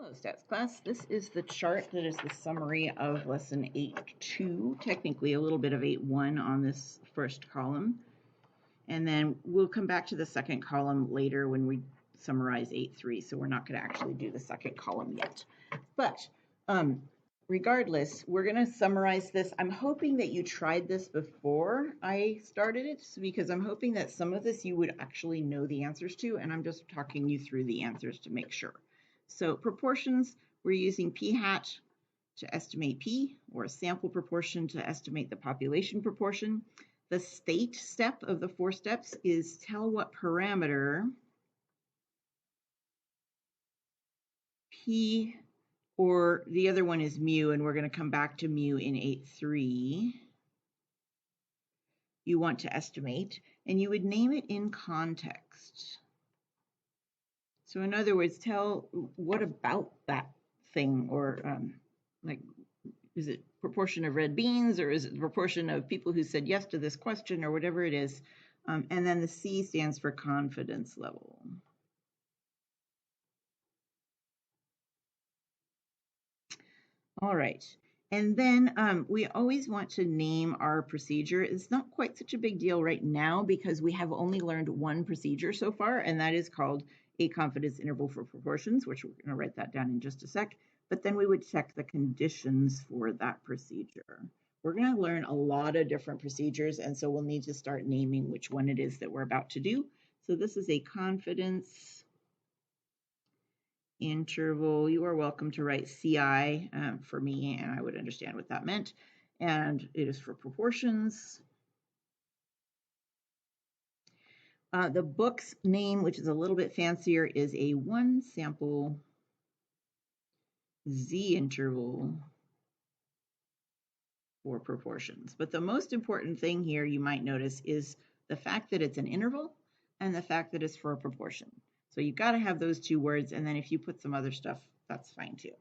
Hello, Stats class. This is the chart that is the summary of lesson 8.2, technically a little bit of 8.1 on this first column. And then we'll come back to the second column later when we summarize 8.3, so we're not going to actually do the second column yet. But regardless, we're going to summarize this. I'm hoping that you tried this before I started it, because I'm hoping that some of this you would actually know the answers to, and I'm just talking you through the answers to make sure. So proportions, we're using p hat to estimate p, or a sample proportion to estimate the population proportion. The state step of the 4 steps is tell what parameter p, or the other one is mu, and we're going to come back to mu in 8.3. You want to estimate, and you would name it in context. So in other words, tell what about that thing, or like, is it proportion of red beans, or is it the proportion of people who said yes to this question, or whatever it is. And then the C stands for confidence level. All right. And then we always want to name our procedure. It's not quite such a big deal right now because we have only learned one procedure so far, and that is called a confidence interval for proportions, which we're going to write that down in just a sec. But then we would check the conditions for that procedure. We're going to learn a lot of different procedures, and so we'll need to start naming which one it is that we're about to do. So this is a confidence interval. You are welcome to write CI for me, and I would understand what that meant. And it is for proportions. The book's name, which is a little bit fancier, is a one sample Z interval for proportions. But the most important thing here you might notice is the fact that it's an interval and the fact that it's for a proportion. So you've got to have those two words, and then if you put some other stuff, that's fine too.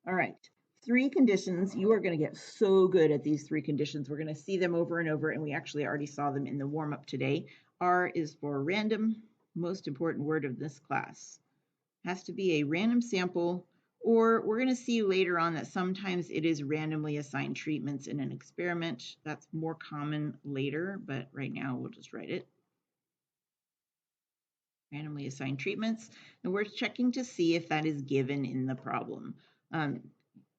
All right, 3 conditions. You are going to get so good at these 3 conditions. We're going to see them over and over, and we actually already saw them in the warm-up today. R is for random, most important word of this class. Has to be a random sample, or we're going to see later on that sometimes it is randomly assigned treatments in an experiment. That's more common later, but right now we'll just write it. Randomly assigned treatments, and we're checking to see if that is given in the problem.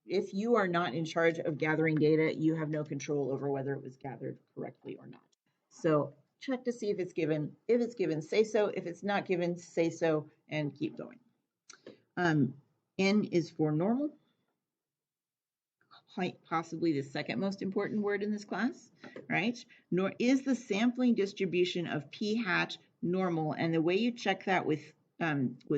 If you are not in charge of gathering data, you have no control over whether it was gathered correctly or not. So check to see if it's given. If it's given, say so. If it's not given, say so, and keep going. N is for normal, quite possibly the second most important word in this class, right? Nor is the sampling distribution of p hat normal, and the way you check that with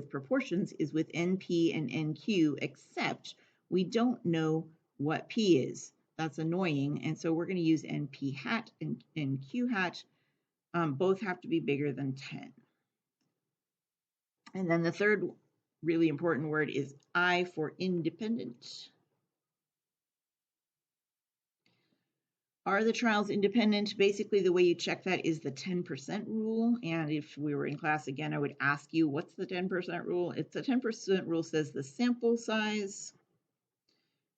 proportions is with NP and NQ, except we don't know what P is. That's annoying, and so we're going to use NP hat and NQ hat. Both have to be bigger than 10. And then the third really important word is I for independent. Are the trials independent? Basically, the way you check that is the 10% rule. And if we were in class again, I would ask you, what's the 10% rule? It's the 10% rule says the sample size,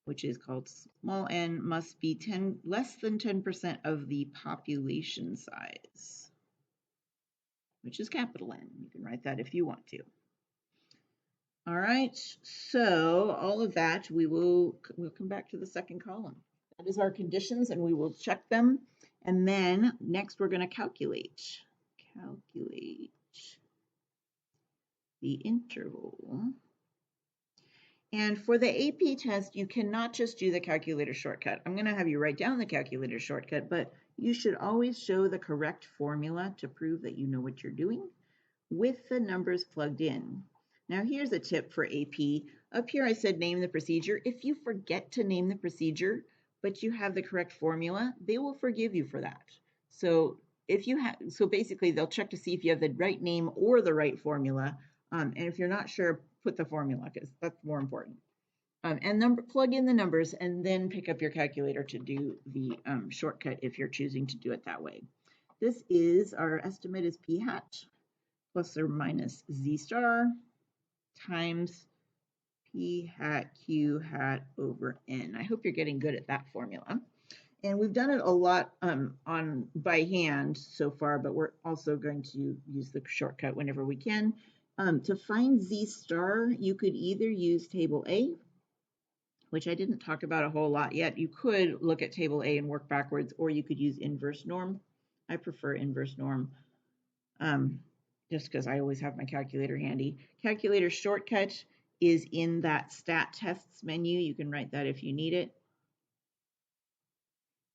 which is called small n, must be less than 10% of the population size, which is capital N. You can write that if you want to. All right, so all of that, we'll come back to the second column. That is our conditions, and we will check them. And then next we're going to calculate the interval. And for the AP test, you cannot just do the calculator shortcut. I'm going to have you write down the calculator shortcut, but you should always show the correct formula to prove that you know what you're doing with the numbers plugged in. Now here's a tip for AP. Up here I said name the procedure. If you forget to name the procedure, but you have the correct formula, they will forgive you for that. So basically they'll check to see if you have the right name or the right formula. And if you're not sure, put the formula, because that's more important. And plug in the numbers and then pick up your calculator to do the shortcut if you're choosing to do it that way. This is, our estimate is p hat plus or minus z star times P hat Q hat over N. I hope you're getting good at that formula. And we've done it a lot on by hand so far, but we're also going to use the shortcut whenever we can. To find Z star, you could either use table A, which I didn't talk about a whole lot yet. You could look at table A and work backwards, or you could use inverse norm. I prefer inverse norm just because I always have my calculator handy. Calculator shortcut is in that stat tests menu. You can write that if you need it.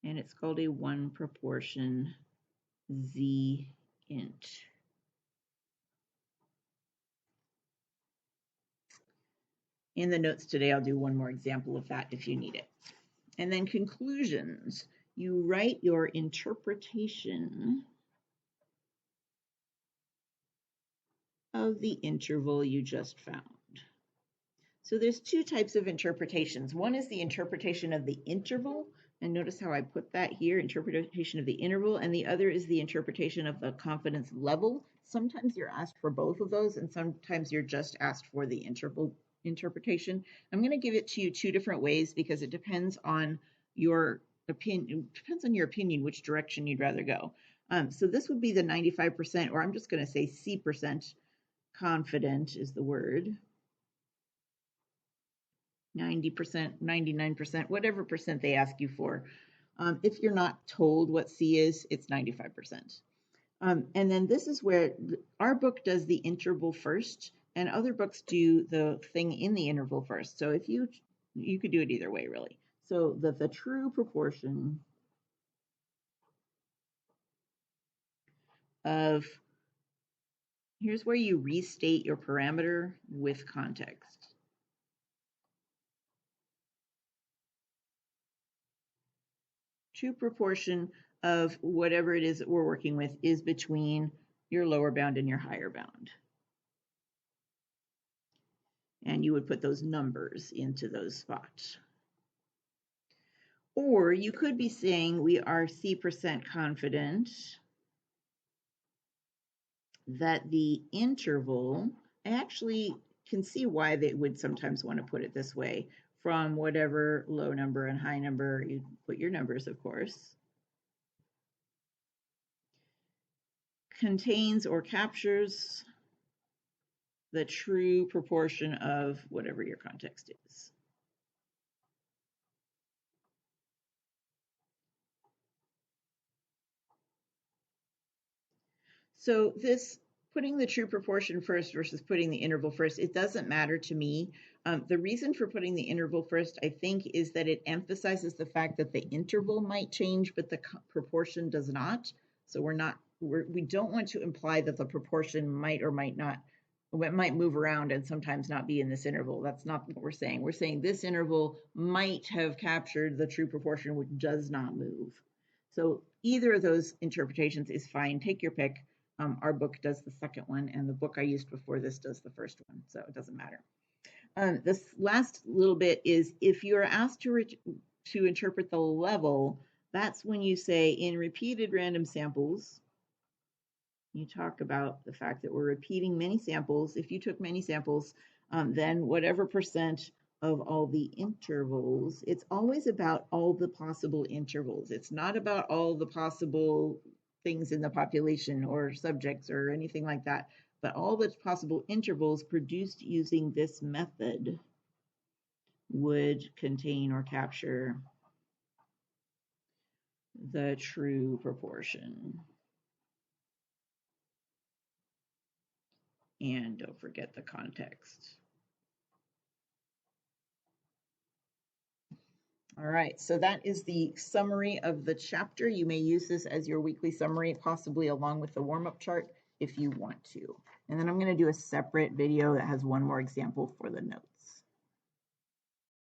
And it's called a one proportion Z int. In the notes today, I'll do one more example of that if you need it. And then conclusions. You write your interpretation of the interval you just found. So there's two types of interpretations. One is the interpretation of the interval, and notice how I put that here, interpretation of the interval, and the other is the interpretation of the confidence level. Sometimes you're asked for both of those, and sometimes you're just asked for the interval interpretation. I'm going to give it to you two different ways because it depends on your opinion, which direction you'd rather go. So this would be the 95%, or I'm just going to say C% confident is the word. 90%, 99%, whatever percent they ask you for. If you're not told what C is, it's 95%. And then this is where our book does the interval first, and other books do the thing in the interval first. So if you could do it either way, really. So the true proportion of, here's where you restate your parameter with context. True proportion of whatever it is that we're working with is between your lower bound and your higher bound. And you would put those numbers into those spots. Or you could be saying we are C% confident that the interval, I actually can see why they would sometimes want to put it this way, from whatever low number and high number, you put your numbers, of course, contains or captures the true proportion of whatever your context is. So this putting the true proportion first versus putting the interval first, it doesn't matter to me. The reason for putting the interval first, I think, is that it emphasizes the fact that the interval might change, but the proportion does not. So we don't want to imply that the proportion might or might not, it might move around and sometimes not be in this interval. That's not what we're saying. We're saying this interval might have captured the true proportion, which does not move. So either of those interpretations is fine. Take your pick. Our book does the second one, and the book I used before this does the first one, so it doesn't matter. This last little bit is if you're asked to interpret the level, that's when you say in repeated random samples, you talk about the fact that we're repeating many samples. If you took many samples, then whatever percent of all the intervals, it's always about all the possible intervals. It's not about all the possible things in the population or subjects or anything like that, but all the possible intervals produced using this method would contain or capture the true proportion. And don't forget the context. All right, so that is the summary of the chapter. You may use this as your weekly summary, possibly along with the warm-up chart if you want to. And then I'm going to do a separate video that has one more example for the notes.